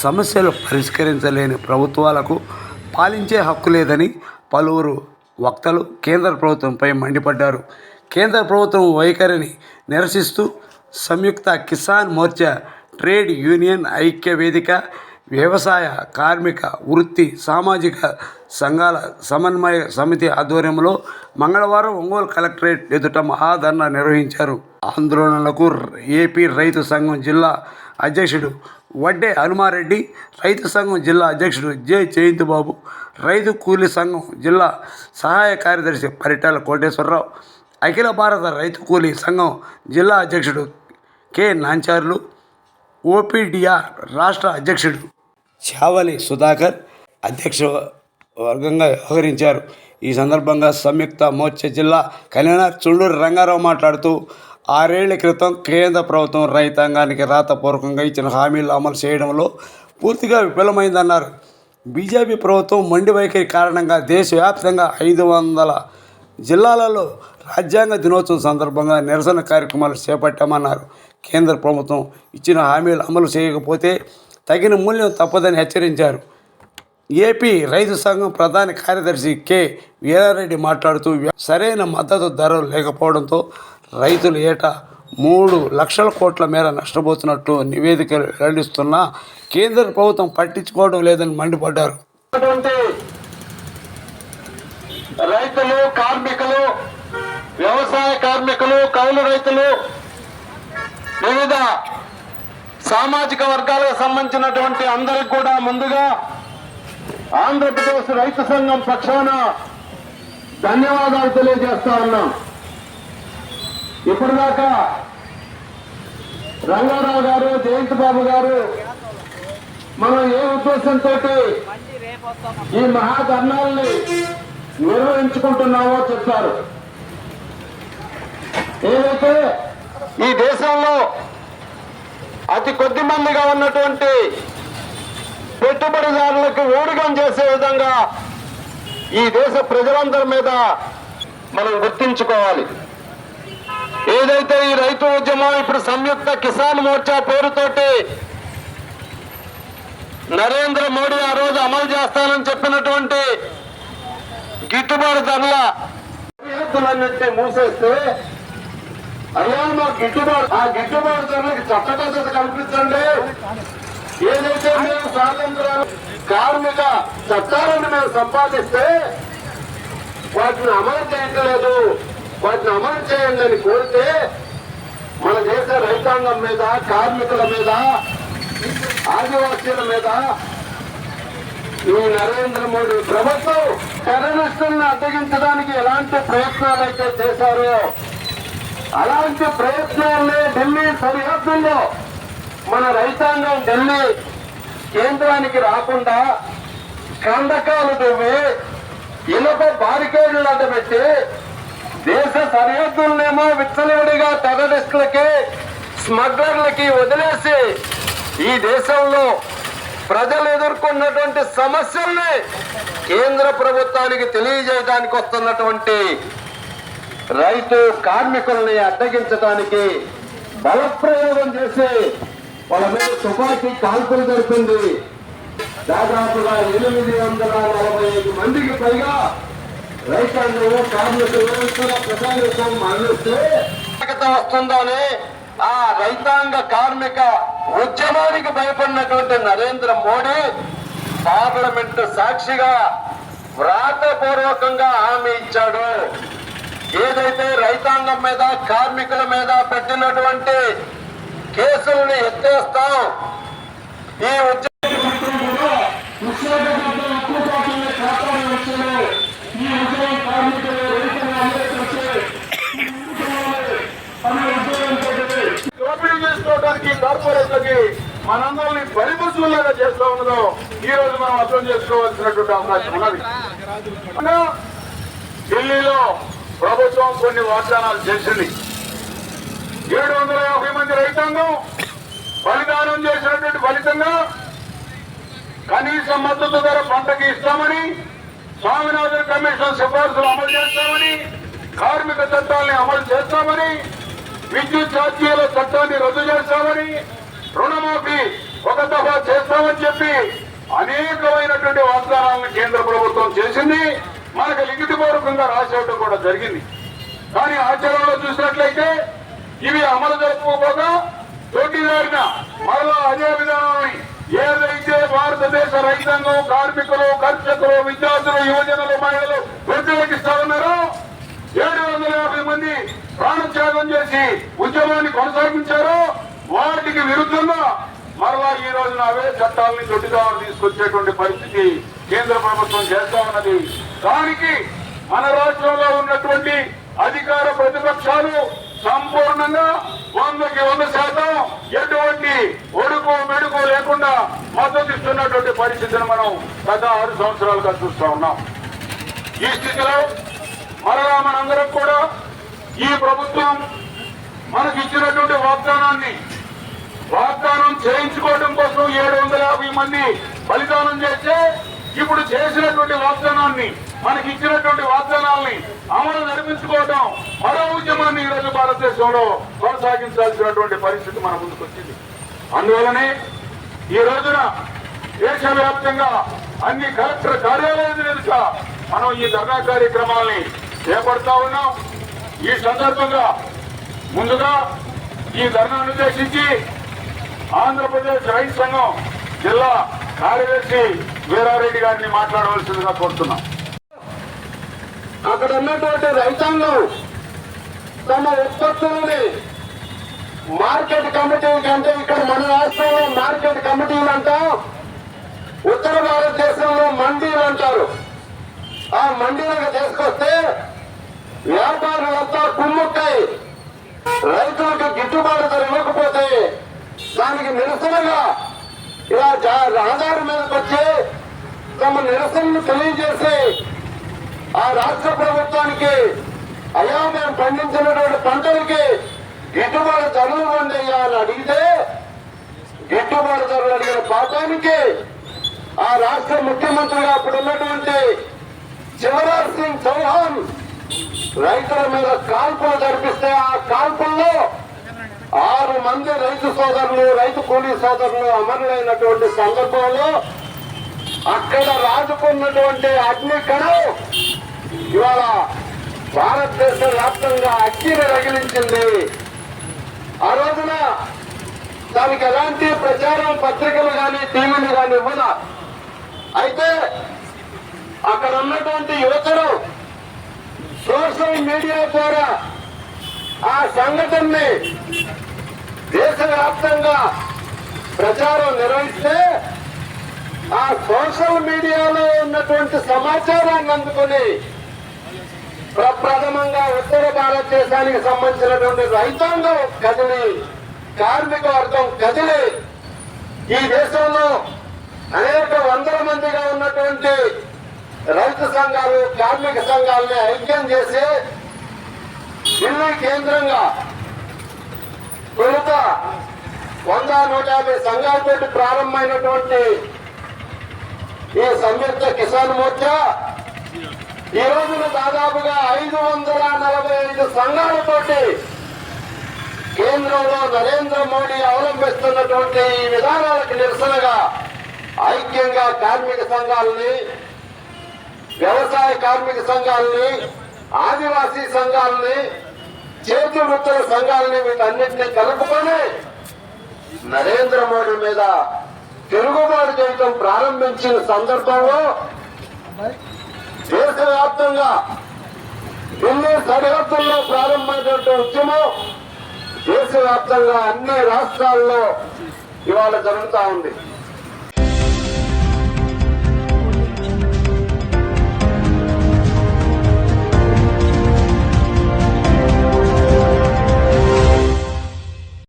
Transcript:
సమస్యలు పరిష్కరించలేని ప్రభుత్వాలకు పాలించే హక్కు లేదని పలువురు వక్తలు కేంద్ర ప్రభుత్వంపై మండిపడ్డారు. కేంద్ర ప్రభుత్వం వైఖరిని నిరసిస్తూ సంయుక్త కిసాన్ మోర్చా, ట్రేడ్ యూనియన్ ఐక్య వేదిక, వ్యవసాయ, కార్మిక, వృత్తి, సామాజిక సంఘాల సమన్వయ సమితి ఆధ్వర్యంలో మంగళవారం ఒంగోలు కలెక్టరేట్ ఎదుట మహాధర్నా నిర్వహించారు. ఆందోళనలకు ఏపీ రైతు సంఘం జిల్లా అధ్యక్షుడు వడ్డే హనుమారెడ్డి, రైతు సంఘం జిల్లా అధ్యక్షుడు జె జయంతిబాబు, రైతు కూలీ సంఘం జిల్లా సహాయ కార్యదర్శి పరిటాల కోటేశ్వరరావు, అఖిల భారత రైతు కూలీ సంఘం జిల్లా అధ్యక్షుడు కె నాంచార్లు, ఓపీడీఆర్ రాష్ట్ర అధ్యక్షుడు చావలి సుధాకర్ అధ్యక్ష వర్గంగా వ్యవహరించారు. ఈ సందర్భంగా సంయుక్త మోర్చా జిల్లా కన్వీనర్ చుండూరు రంగారావు మాట్లాడుతూ 6 ఏళ్ల క్రితం కేంద్ర ప్రభుత్వం రైతాంగానికి రాతపూర్వకంగా ఇచ్చిన హామీలు అమలు చేయడంలో పూర్తిగా విఫలమైందన్నారు. బీజేపీ ప్రభుత్వం మొండి వైఖరి కారణంగా దేశవ్యాప్తంగా 500 జిల్లాలలో రాజ్యాంగ దినోత్సవం సందర్భంగా నిరసన కార్యక్రమాలు చేపట్టామన్నారు. కేంద్ర ప్రభుత్వం ఇచ్చిన హామీలు అమలు చేయకపోతే తగిన మూల్యం తప్పదని హెచ్చరించారు. ఏపీ రైతు సంఘం ప్రధాన కార్యదర్శి కె వీరారెడ్డి మాట్లాడుతూ సరైన మద్దతు ధరలు లేకపోవడంతో రైతులు ఏటా 3 లక్షల కోట్ల మేర నష్టపోతున్నట్టు నివేదికలు వెల్లడిస్తున్నా కేంద్ర ప్రభుత్వం పట్టించుకోవడం లేదని మండిపడ్డారు. రైతులు, కార్మికులు, వ్యవసాయ కార్మికులు, కౌలు రైతులు, వివిధ సామాజిక వర్గాలకు సంబంధించినటువంటి అందరికి కూడా ముందుగా ఆంధ్రప్రదేశ్ రైతు సంఘం పక్షాన ధన్యవాదాలు తెలియజేస్తా ఉన్నాం. ఇప్పటిదాకా రంగారావు గారు, జయంతిబాబు గారు మనం ఏ ఉద్దేశంతో ఈ మహాధర్నాల్ని నిర్వహించుకుంటున్నామో చెప్పారు. ఏదైతే ఈ దేశంలో అతి కొద్ది మందిగా ఉన్నటువంటి పెట్టుబడిదారులకు ఊడిగం చేసే విధంగా ఈ దేశ ప్రజలందరి మీద మనం గుర్తించుకోవాలి. ఏదైతే ఈ రైతు ఉద్యమం ఇప్పుడు సంయుక్త కిసాన్ మోర్చా పేరుతోటి నరేంద్ర మోడీ ఆ రోజు అమలు చేస్తానని చెప్పినటువంటి గిట్టుబాటు ధరల రైతులన్నింటినీ మూసేస్తే అయ్యా మా గిట్టుబాటు ధరలకు చట్టబద్ధత కల్పించండి. ఏదైతే మేము స్వాతంత్రాలు కార్మిక చట్టాలను మేము సంపాదిస్తే వాటిని అమలు చేయట్లేదు, వాటిని అమలు చేయండి అని కోరితే మన దేశ రైతాంగం మీద, కార్మికుల మీద, ఆదివాసీల మీద ఈ నరేంద్ర మోడీ ప్రభుత్వం టెర్రరిస్టులను అడ్డగించడానికి ఎలాంటి ప్రయత్నాలు అయితే చేశారో అలాంటి ప్రయత్నాలనే ఢిల్లీ సరిహద్దుల్లో మన రైతాంగం ఢిల్లీ కేంద్రానికి రాకుండా కందకాలు దువ్వి ఇనుప బారికేడ్లు అడ్డబెట్టి దేశ సరిహద్దులనేమో విచ్చలవిడిగా టెర్రరిస్టులకి, స్మగ్లర్లకి వదిలేసి ఈ దేశంలో ప్రజలు ఎదుర్కొన్నటువంటి సమస్యల్ని కేంద్ర ప్రభుత్వానికి తెలియజేయడానికి వస్తున్నటువంటి రైతు కార్మికుల్ని అడ్డగించడానికి బలప్రయోగం చేసి వాళ్ళ మీద తుపాకీ కాల్పులు జరిపింది. దాదాపుగా 845 మందికి పైగా రైతాంగంలో కార్మికులు ప్రజానికం మరణిస్తే వస్తుందని ఆ రైతాంగ కార్మిక ఉద్యమానికి భయపడినటువంటి నరేంద్ర మోడీ పార్లమెంటు సాక్షిగా వ్రాతపూర్వకంగా హామీ ఇచ్చాడు. ఏదైతే రైతాంగం మీద, కార్మికుల మీద పెట్టినటువంటి కేసుల్ని ఎత్తేస్తాం, ఈ చేసుకోవడానికి కార్పొరేట్లకి మనందరినీ బలిపశువులాగా చేస్తూ ఉన్నదో ఈ రోజు మనం అర్థం చేసుకోవాల్సినటువంటి అవకాశం ఉన్నది. ఢిల్లీలో ప్రభుత్వం కొన్ని వాగ్దానాలు చేసింది. 750 మంది రైతాంగం బలిదానం చేసినటువంటి ఫలితంగా కనీస మద్దతు ధర పంటకి ఇస్తామని, స్వామినాథన్ కమిషన్ సిఫార్సులు అమలు చేస్తామని, కార్మిక చట్టాలని అమలు చేస్తామని, విద్యుత్ ఛార్జీల చట్టాన్ని రద్దు చేస్తామని, రుణమాఫీ ఒక దఫా చేస్తామని చెప్పి అనేకమైనటువంటి వాగ్దానాలను కేంద్ర ప్రభుత్వం చేసింది. మనకు లిఖితపూర్వకంగా రాసేయడం కూడా జరిగింది. కానీ ఆచరణలో చూసినట్లయితే ఇవి అమలు జరుపుకోగా తోటిదారిన మరలా అదే విధానాన్ని ఏదైతే భారతదేశ రైతాంగం, కార్మికులు, కర్షకులు, విద్యార్థులు, యువజనులు, మహిళలు వ్యతిరేకిస్తా ఉన్నారో 750 మంది ప్రాణత్యాగం చేసి ఉద్యమాన్ని కొనసాగించారో వాటికి విరుద్ధంగా మరలా ఈ రోజున అవే చట్టాలని దొడ్డిదారు తీసుకొచ్చేటువంటి పరిస్థితి కేంద్ర ప్రభుత్వం చేస్తా ఉన్నది. దానికి మన రాష్ట్రంలో ఉన్నటువంటి అధికార ప్రతిపక్షాలు సంపూర్ణంగా 100కి 100% ఎటువంటి ఒడుకు మెడుకు లేకుండా మద్దతు ఇస్తున్నటువంటి పరిస్థితిని మనం గత 6 సంవత్సరాలుగా చూస్తా ఉన్నాం. ఈ స్థితిలో మరలా మనందరం కూడా ఈ ప్రభుత్వం మనకి ఇచ్చినటువంటి వాగ్దానం చేయించుకోవడం కోసం 750 మంది బలిదానం చేస్తే ఇప్పుడు చేసినటువంటి వాగ్దానాన్ని, మనకి ఇచ్చినటువంటి వాగ్దానాల్ని అమలు నడిపించుకోవడం మరో ఉద్యమాన్ని ఈ రోజు భారతదేశంలో కొనసాగించాల్సినటువంటి పరిస్థితి మన ముందుకు వచ్చింది. అందువలనే ఈ రోజున దేశవ్యాప్తంగా అన్ని కలెక్టర్ కార్యాలయాల ఎదుట మనం ఈ ధర్నా కార్యక్రమాల్ని చేపడతా ఉన్నాం. ఈ సందర్భంగా ముందుగా ఈ ధర్నాను ఉద్దేశించి ఆంధ్రప్రదేశ్ రైతు సంఘం జిల్లా కార్యదర్శి వీరారెడ్డి గారిని మాట్లాడవలసిందిగా కోరుతున్నాం. అక్కడ ఉన్నటువంటి రైతాంగం తమ ఉత్పత్తులని మార్కెట్ కమిటీ కంటే ఇక్కడ మన రాష్ట్రంలో మార్కెట్ కమిటీలు అంటాం, ఉత్తర భారతదేశంలో మండీలు అంటారు. ఆ మండీలకు తీసుకొస్తే వ్యాపారులంతా కుమ్ముక్కై రైతులకు గిట్టుబాటు ధర ఇవ్వకపోతే దానికి నిరసనగా ఇలా రహదారి మీదకి వచ్చి తమ నిరసనను తెలియజేసి ఆ రాష్ట్ర ప్రభుత్వానికి అయ్యా మేము పండించినటువంటి పంటలకి గిట్టుబాటు ధరలు ఇవ్వండి అని అడిగితే గిట్టుబాటు ధరలు అడిగిన పాఠానికి ఆ రాష్ట్ర ముఖ్యమంత్రిగా అప్పుడు ఉన్నటువంటి శివరాజ్ సింగ్ చౌహాన్ రైతుల మీద కాల్పులు జరిపిస్తే ఆ కాల్పుల్లో 6 మంది రైతు సోదరులు, రైతు కూలీ సోదరులు అమరులైనటువంటి సందర్భంలో అక్కడ రాజుకున్నటువంటి అగ్నికణం ఇవాళ భారతదేశ వ్యాప్తంగా అగ్గిని రగిలించింది. ఆ రోజున దానికి ఎలాంటి ప్రచారం పత్రికలు కానీ టీవీలు కానీ ఇవ్వన. అయితే అక్కడ ఉన్నటువంటి యువతను సోషల్ మీడియా ద్వారా ఆ సంఘటనని దేశవ్యాప్తంగా ప్రచారం నిర్వహిస్తే ఆ సోషల్ మీడియాలో ఉన్నటువంటి సమాచారాన్ని అందుకుని ప్రప్రథమంగా ఉత్తర భారతదేశానికి సంబంధించినటువంటి రైతాంగం కదిలి, కార్మిక వర్గం కదిలి ఈ దేశంలో అనేక వందల మందిగా ఉన్నటువంటి రైతు సంఘాలు, కార్మిక సంఘాలని ఐక్యం చేసి ఢిల్లీ కేంద్రంగా తొలుత 100-150 సంఘాలతో ప్రారంభమైనటువంటి ఈ సంయుక్త కిసాన్ మోర్చా ఈ రోజున దాదాపుగా 545 సంఘాలతోటి కేంద్రంలో నరేంద్ర మోడీ అవలంబిస్తున్నటువంటి ఈ విధానాలకు నిరసనగా ఐక్యంగా కార్మిక సంఘాలని, వ్యవసాయ కార్మిక సంఘాలని, ఆదివాసీ సంఘాలని, చేతి వృత్తుల సంఘాలని వీటన్నిటినీ కలుపుకొని నరేంద్ర మోడీ మీద తిరుగుబాటు చేయడం ప్రారంభించిన సందర్భంలో దేశవ్యాప్తంగా ఢిల్లీ సరిహద్దుల్లో ప్రారంభమైనటువంటి ఉద్యమం దేశవ్యాప్తంగా అన్ని రాష్ట్రాల్లో ఇవాళ జరుగుతా ఉంది.